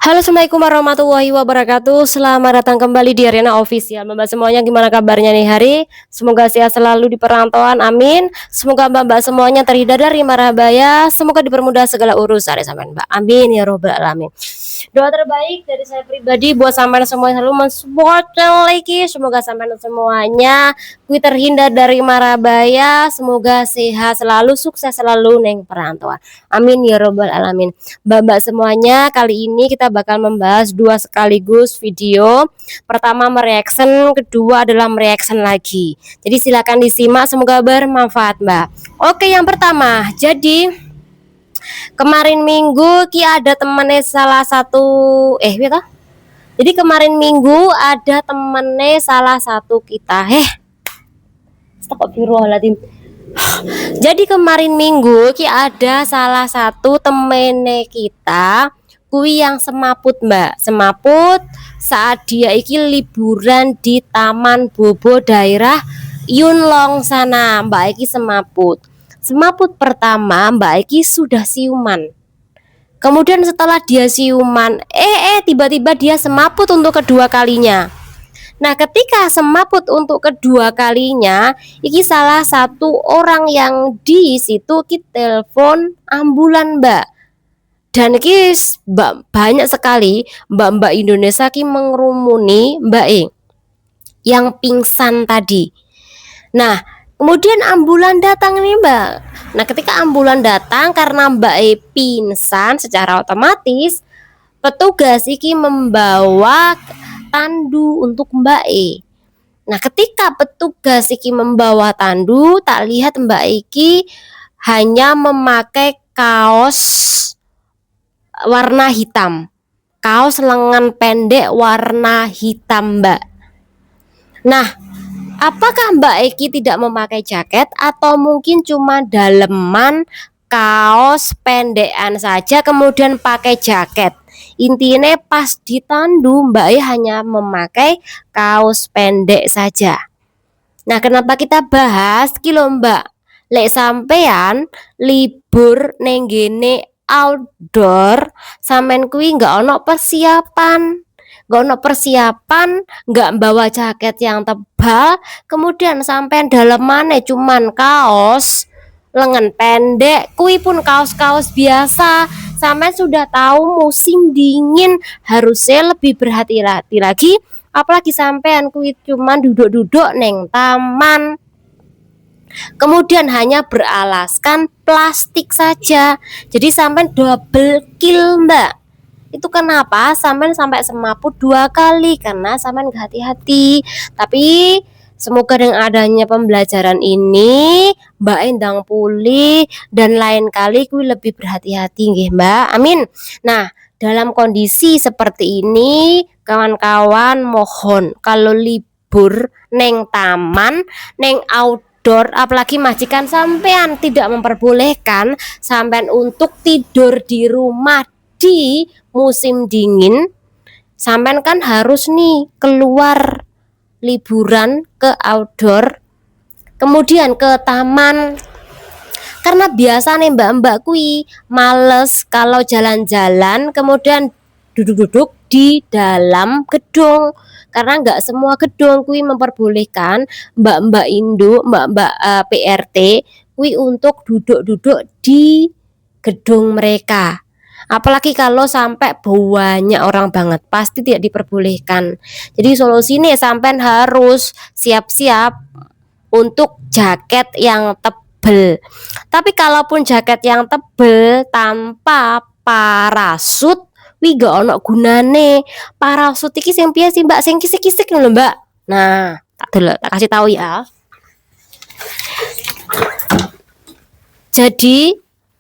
Halo, assalamualaikum warahmatullahi wabarakatuh. Selamat datang kembali di Arena Official. Mbak semuanya, gimana kabarnya nih hari? Semoga sehat selalu di perantauan, amin. Semoga mbak semuanya terhindar dari mara bahaya. Semoga dipermudah segala urusan ya sampean mbak, amin ya robbal alamin. Doa terbaik dari saya pribadi buat sampean semuanya selalu mensupport channel lagi. Semoga sampean semuanya terhindar dari mara bahaya. Semoga sehat selalu, sukses selalu neng perantauan, amin ya robbal alamin. Mbak semuanya, kali ini kita bakal membahas dua sekaligus video. Pertama mereaction, kedua adalah mereaction lagi. Jadi silakan disimak, semoga bermanfaat mbak. Oke, yang pertama, jadi kemarin minggu ki ada temennya salah satu gitu. Jadi kemarin minggu ada temennya salah satu kita. Astagfirullahaladzim. Jadi kemarin minggu ki ada salah satu temene kita kui yang semaput mbak, semaput saat dia iki liburan di Taman Bobo daerah Yunlong sana. Mbak iki semaput pertama mbak iki sudah siuman. Kemudian setelah dia siuman tiba-tiba dia semaput untuk kedua kalinya. Nah, ketika semaput untuk kedua kalinya, iki salah satu orang yang di situ ki telepon ambulan, Mbak. Dan iki banyak sekali mbak-mbak Indonesia ki mengerumuni Mbak yang pingsan tadi. Nah, kemudian ambulan datang nih, Mbak. Nah, ketika ambulan datang karena Mbak pingsan, secara otomatis petugas iki membawa tandu untuk Mbak Nah, ketika petugas iki membawa tandu, tak lihat Mbak Iki hanya memakai kaos warna hitam. Kaos lengan pendek warna hitam, Mbak. Nah, apakah Mbak Eki tidak memakai jaket atau mungkin cuma daleman kaos pendekan saja kemudian pakai jaket? Intinya pas ditandu Mbak E hanya memakai kaos pendek saja. Nah, kenapa kita bahas kilo Mbak? Lek sampean libur nenggene outdoor, sampean kuwi nggak ono persiapan. Nggak bawa jaket yang tebal, kemudian sampean dalemane cuman kaos lengan pendek, kui pun kaos-kaos biasa. Sampai sudah tahu musim dingin harusnya lebih berhati-hati lagi, apalagi sampean kui cuman duduk-duduk neng taman, kemudian hanya beralaskan plastik saja. Jadi sampean double kill mbak. Itu kenapa sampean sampai semaput 2 kali, karena sampean gak hati-hati. Tapi semoga dengan adanya pembelajaran ini Mbak endang pulih dan lain kali kuwi lebih berhati-hati nggih Mbak. Amin. Nah, dalam kondisi seperti ini kawan-kawan mohon kalau libur neng taman, neng outdoor, apalagi majikan sampean tidak memperbolehkan sampean untuk tidur di rumah di musim dingin, sampean kan harus nih keluar liburan ke outdoor, kemudian ke taman. Karena biasa nih mbak-mbak kui males kalau jalan-jalan kemudian duduk-duduk di dalam gedung, karena nggak semua gedung kui memperbolehkan mbak-mbak Indo, mbak-mbak PRT kui untuk duduk-duduk di gedung mereka. Apalagi kalau sampai banyak orang banget, pasti tidak diperbolehkan. Jadi solusi nih sampean harus siap-siap untuk jaket yang tebel. Tapi kalaupun jaket yang tebel tanpa parasut, wi gak ono gunane. Parasut iki sing piye sih Mbak, sing kisik-kisik lho Mbak. Nah, tak kasih tahu ya.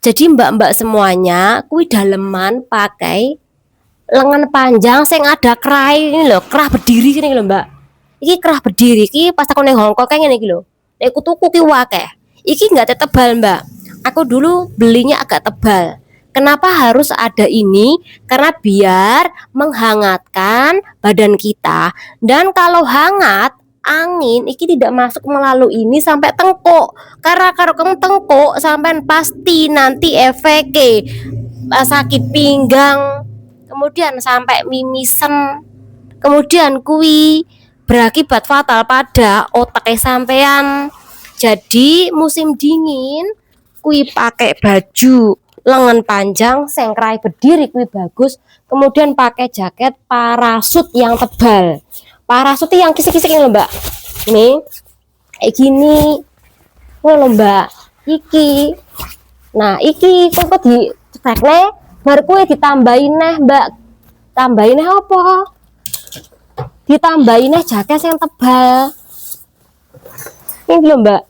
Jadi mbak-mbak semuanya kui daleman pakai lengan panjang sing ada kerai ini loh, kerah berdiri ini loh mbak. Iki kerah berdiri, iki pas aku neng Hongkong kayak gini loh. Nek tuku ki wakeh. Iki nggak tebal mbak. Aku dulu belinya agak tebal. Kenapa harus ada ini? Karena biar menghangatkan badan kita. Dan kalau hangat, angin iki tidak masuk melalui ini sampai tengkuk. Karena kalau kamu tengkuk sampai pasti nanti efeknya sakit pinggang, kemudian sampai mimisen, kemudian kui berakibat fatal pada otaknya sampean. Jadi musim dingin kui pakai baju lengan panjang sengkrai berdiri kui bagus, kemudian pakai jaket parasut yang tebal, parasut yang kisik-kisik ini loh mbak, nih kayak gini loh mbak, iki. Nah iki kok di cetekne baru kue ditambahin neh mbak, tambahin neh apa, ditambahin neh jaket yang tebal ini loh mbak,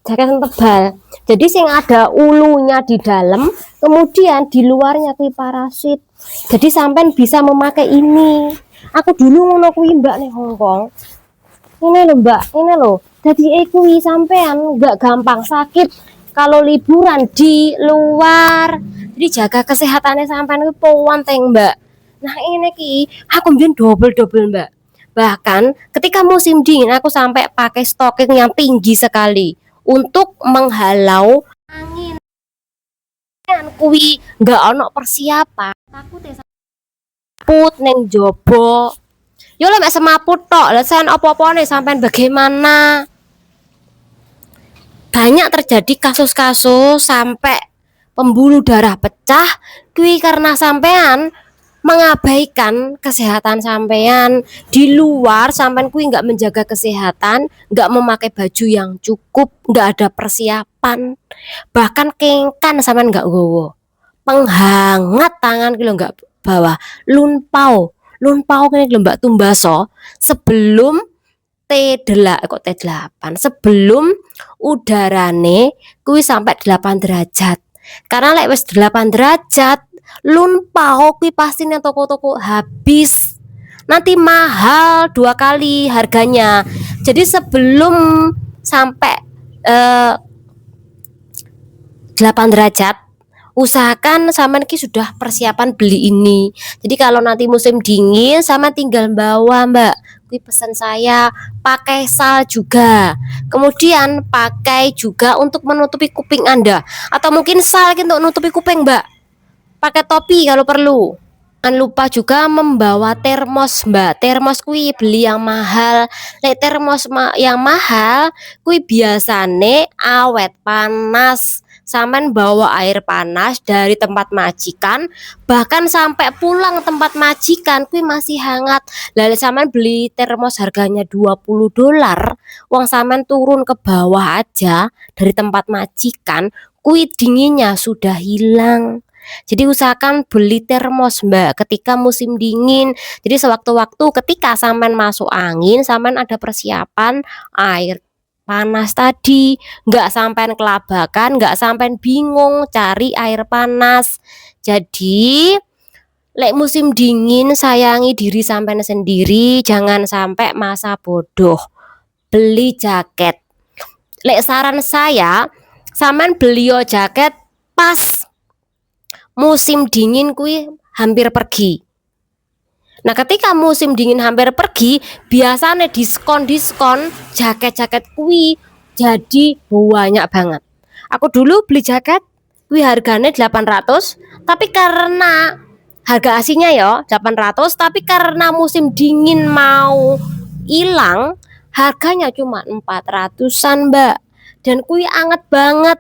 jaket yang tebal. Jadi sing ada ulunya di dalam, kemudian di luarnya kui parasit. Jadi sampean bisa memakai ini. Aku dulu ngono kui mbak nih Hongkong. Ini loh mbak, ini loh. Jadi kui sampean nggak gampang sakit kalau liburan di luar. Jadi jaga kesehatannya sampean kui penting mbak. Nah ini ki aku mungkin double mbak. Bahkan ketika musim dingin aku sampai pakai stocking yang tinggi sekali untuk menghalau angin. Kuwi nggak ono persiapan, takut ya semaput neng jobo. Yo lah mek semaput tok, lah sen opo-opone sampean bagaimana? Banyak terjadi kasus-kasus sampai pembuluh darah pecah kuwi karena sampean mengabaikan kesehatan sampean di luar. Sampean kuwi nggak menjaga kesehatan, nggak memakai baju yang cukup, nggak ada persiapan, bahkan kengkan sampean nggak gowo, penghangat tangan kilo nggak bawa, lunpau kene lho mbak tumbaso sebelum T8 sebelum udarane kuwi sampai 8 derajat. Karena lek wis 8 derajat lunpau kuwi pasti nang toko-toko habis. Nanti mahal 2 kali harganya. Jadi sebelum sampai 8 derajat usahakan sampean ki sudah persiapan beli ini. Jadi kalau nanti musim dingin sama tinggal bawa mbak, kuwi pesan saya pakai sal juga, kemudian pakai juga untuk menutupi kuping Anda, atau mungkin sal untuk menutupi kuping mbak, pakai topi kalau perlu. Jangan lupa juga membawa termos mbak, termos kui beli yang mahal. Lek termos yang mahal kui biasane awet panas, sampean bawa air panas dari tempat majikan, bahkan sampai pulang tempat majikan kui masih hangat. Lalu sampean beli termos harganya $20, uang sampean turun ke bawah aja dari tempat majikan kui dinginnya sudah hilang. Jadi usahakan beli termos mbak ketika musim dingin. Jadi sewaktu-waktu ketika sampean masuk angin, sampean ada persiapan air panas tadi, nggak sampean kelabakan, nggak sampean bingung cari air panas. Jadi lek musim dingin sayangi diri sampean sendiri, jangan sampai masa bodoh. Beli jaket. Lek saran saya, sampean beli jaket pas musim dingin kuwi hampir pergi. Nah ketika musim dingin hampir pergi, biasanya diskon jaket-jaket kuwi jadi banyak banget. Aku dulu beli jaket kuwi harganya 800, tapi karena harga aslinya ya 800, tapi karena musim dingin mau hilang harganya cuma 400-an mbak, dan kuwi anget banget.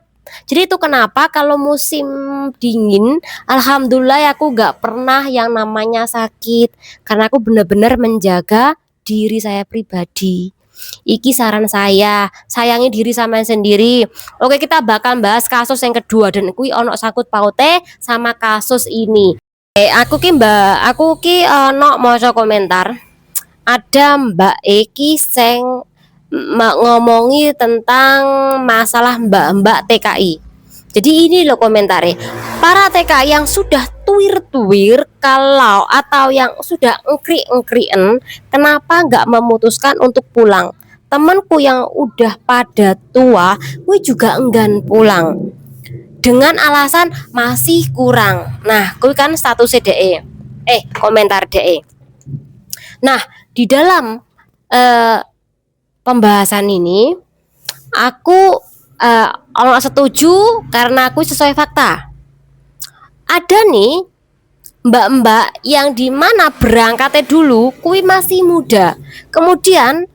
Jadi itu kenapa kalau musim dingin alhamdulillah aku gak pernah yang namanya sakit, karena aku benar-benar menjaga diri saya pribadi. Iki saran saya, sayangi diri sama sendiri. Oke kita bakal bahas kasus yang kedua, dan kui ono sakut paute sama kasus ini. Aku ki ono maca komentar. Ada Mbak Eki seng ngomongi tentang masalah mbak-mbak TKI. Jadi ini loh komentarnya, para TKI yang sudah tuir-tuir kalau atau yang sudah engkri-engkrien, kenapa nggak memutuskan untuk pulang? Temanku yang udah pada tua, gue juga enggan pulang dengan alasan masih kurang. Nah, gue kan status DE, komentar DE. Nah, di dalam pembahasan ini aku setuju karena aku sesuai fakta. Ada nih mbak-mbak yang dimana berangkatnya dulu kui masih muda, kemudian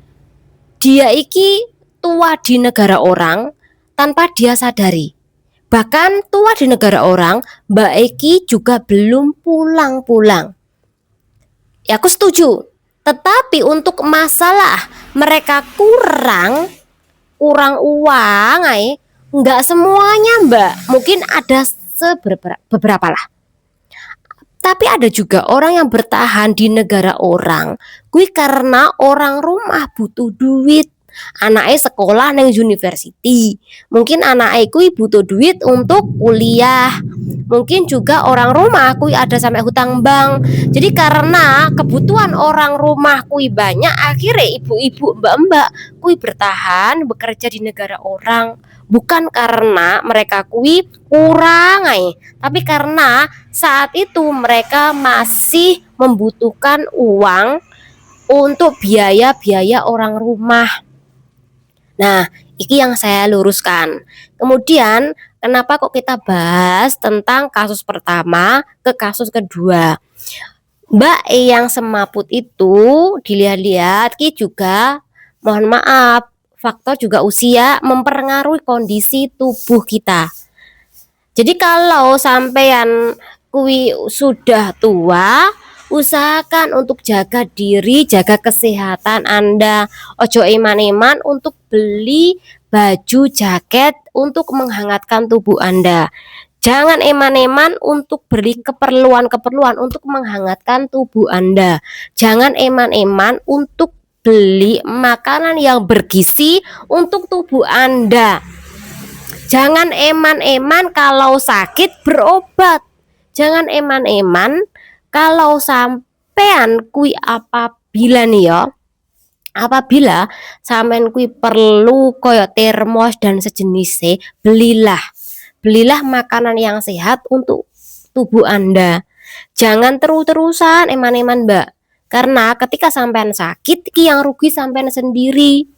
dia iki tua di negara orang tanpa dia sadari. Bahkan tua di negara orang, Mbak Eki juga belum pulang-pulang. Ya aku setuju. Tetapi untuk masalah mereka kurang uang, nggak semuanya Mbak. Mungkin ada beberapa lah. Tapi ada juga orang yang bertahan di negara orang, kui karena orang rumah butuh duit. Anaknya sekolah neng university, mungkin anaknya kui butuh duit untuk kuliah, mungkin juga orang rumah kui ada sampai hutang bank. Jadi karena kebutuhan orang rumah kui banyak, akhirnya ibu-ibu mbak-mbak kui bertahan bekerja di negara orang, bukan karena mereka kui kurang, tapi karena saat itu mereka masih membutuhkan uang untuk biaya-biaya orang rumah. Nah, ini yang saya luruskan. Kemudian, kenapa kok kita bahas tentang kasus pertama ke kasus kedua? Mbak E yang semaput itu dilihat-lihat ki juga, mohon maaf, faktor juga usia mempengaruhi kondisi tubuh kita. Jadi kalau sampean kui sudah tua, usahakan untuk jaga diri, jaga kesehatan Anda. Ojo eman-eman untuk beli baju jaket untuk menghangatkan tubuh Anda. Jangan eman-eman untuk beli keperluan-keperluan untuk menghangatkan tubuh Anda. Jangan eman-eman untuk beli makanan yang bergizi untuk tubuh Anda. Jangan eman-eman kalau sakit berobat. Jangan eman-eman kalau sampean kui apabila sampean kui perlu koyo termos dan sejenisnya, belilah makanan yang sehat untuk tubuh Anda. Jangan terus-terusan eman-eman Mbak, karena ketika sampean sakit yang rugi sampean sendiri.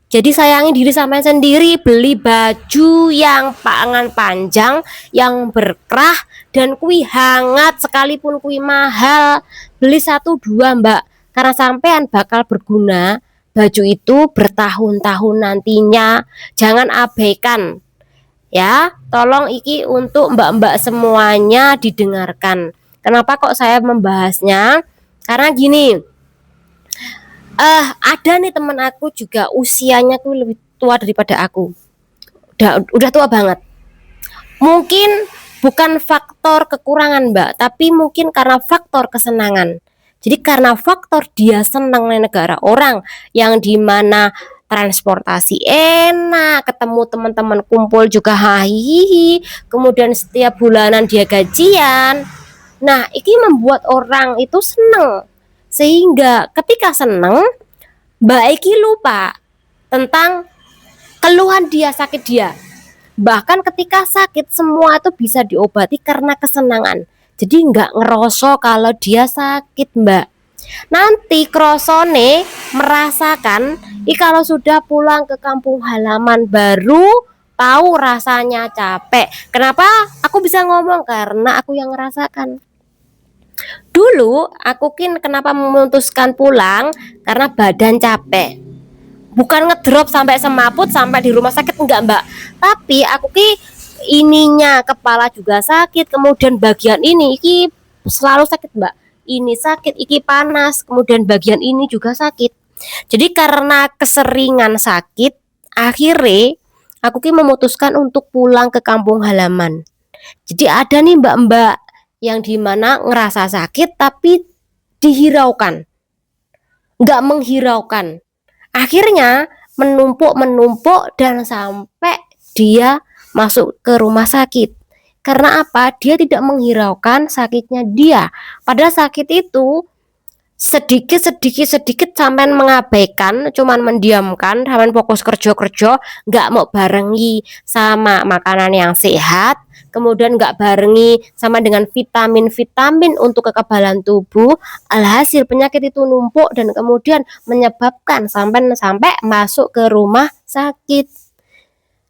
Jadi sayangi diri sampean sendiri, beli baju yang pangan panjang, yang berkerah dan kui hangat, sekalipun kui mahal, beli 1-2 Mbak, karena sampean bakal berguna baju itu bertahun-tahun nantinya. Jangan abaikan ya, tolong iki untuk mbak-mbak semuanya didengarkan. Kenapa kok saya membahasnya? Karena gini, ada nih teman aku juga usianya tuh lebih tua daripada aku, udah tua banget. Mungkin bukan faktor kekurangan Mbak, tapi mungkin karena faktor kesenangan. Jadi karena faktor dia senang di negara orang yang dimana transportasi enak, ketemu teman-teman kumpul juga hahihi, kemudian setiap bulanan dia gajian. Nah, ini membuat orang itu senang. Sehingga ketika senang, Mbak Eki lupa tentang keluhan dia, sakit dia. Bahkan ketika sakit semua itu bisa diobati karena kesenangan. Jadi nggak ngerosok kalau dia sakit Mbak. Nanti krosone merasakan kalau sudah pulang ke kampung halaman baru tahu rasanya capek. Kenapa aku bisa ngomong? Karena aku yang ngerasakan. Dulu aku kenapa memutuskan pulang karena badan capek. Bukan ngedrop sampai semaput sampai di rumah sakit, enggak Mbak. Tapi aku ininya kepala juga sakit, kemudian bagian ini selalu sakit Mbak. Ini sakit, iki panas, kemudian bagian ini juga sakit. Jadi karena keseringan sakit, akhirnya aku memutuskan untuk pulang ke kampung halaman. Jadi ada nih mbak-mbak yang dimana ngerasa sakit tapi dihiraukan, nggak menghiraukan. Akhirnya menumpuk dan sampai dia masuk ke rumah sakit. Karena apa? Dia tidak menghiraukan sakitnya dia. Padahal sakit itu sedikit sampai mengabaikan, cuman mendiamkan, sampai fokus kerja, nggak mau barengi sama makanan yang sehat, kemudian nggak barengi sama dengan vitamin untuk kekebalan tubuh. Alhasil penyakit itu numpuk dan kemudian menyebabkan sampai masuk ke rumah sakit.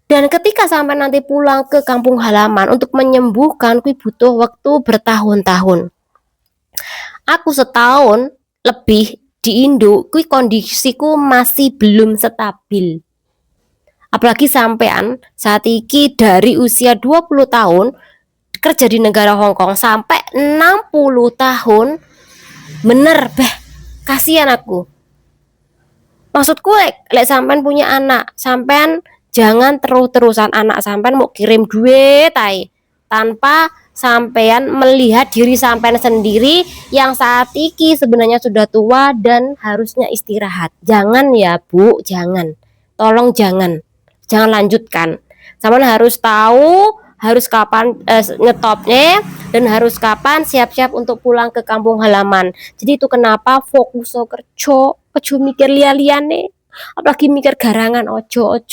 Dan ketika sampai nanti pulang ke kampung halaman untuk menyembuhkan kui butuh waktu bertahun-tahun. Aku setahun lebih di Indo kui kondisiku masih belum stabil. Apalagi sampean saat ini dari usia 20 tahun kerja di negara Hong Kong sampai 60 tahun. Bener beh, kasihan aku. Maksudku lek sampean punya anak, sampean jangan terus-terusan anak sampean mau kirim duit tanpa sampean melihat diri sampean sendiri yang saat ini sebenarnya sudah tua dan harusnya istirahat. Jangan ya Bu, jangan. Tolong jangan lanjutkan. Sampean harus tahu harus kapan ngetopnya dan harus kapan siap-siap untuk pulang ke kampung halaman. Jadi itu kenapa fokus kerja, ojo mikir liya-liyane, apalagi mikir garangan, ojo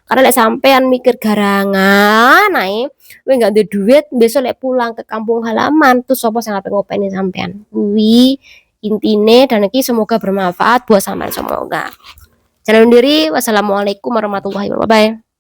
karena lek sampean mikir garangan we nggak ada duit besok lek pulang ke kampung halaman tuh sopo sing ape ngopeni sampean kuwi intine. Dan iki semoga bermanfaat buat sampean semoga. Jangan diri. Wassalamualaikum warahmatullahi wabarakatuh.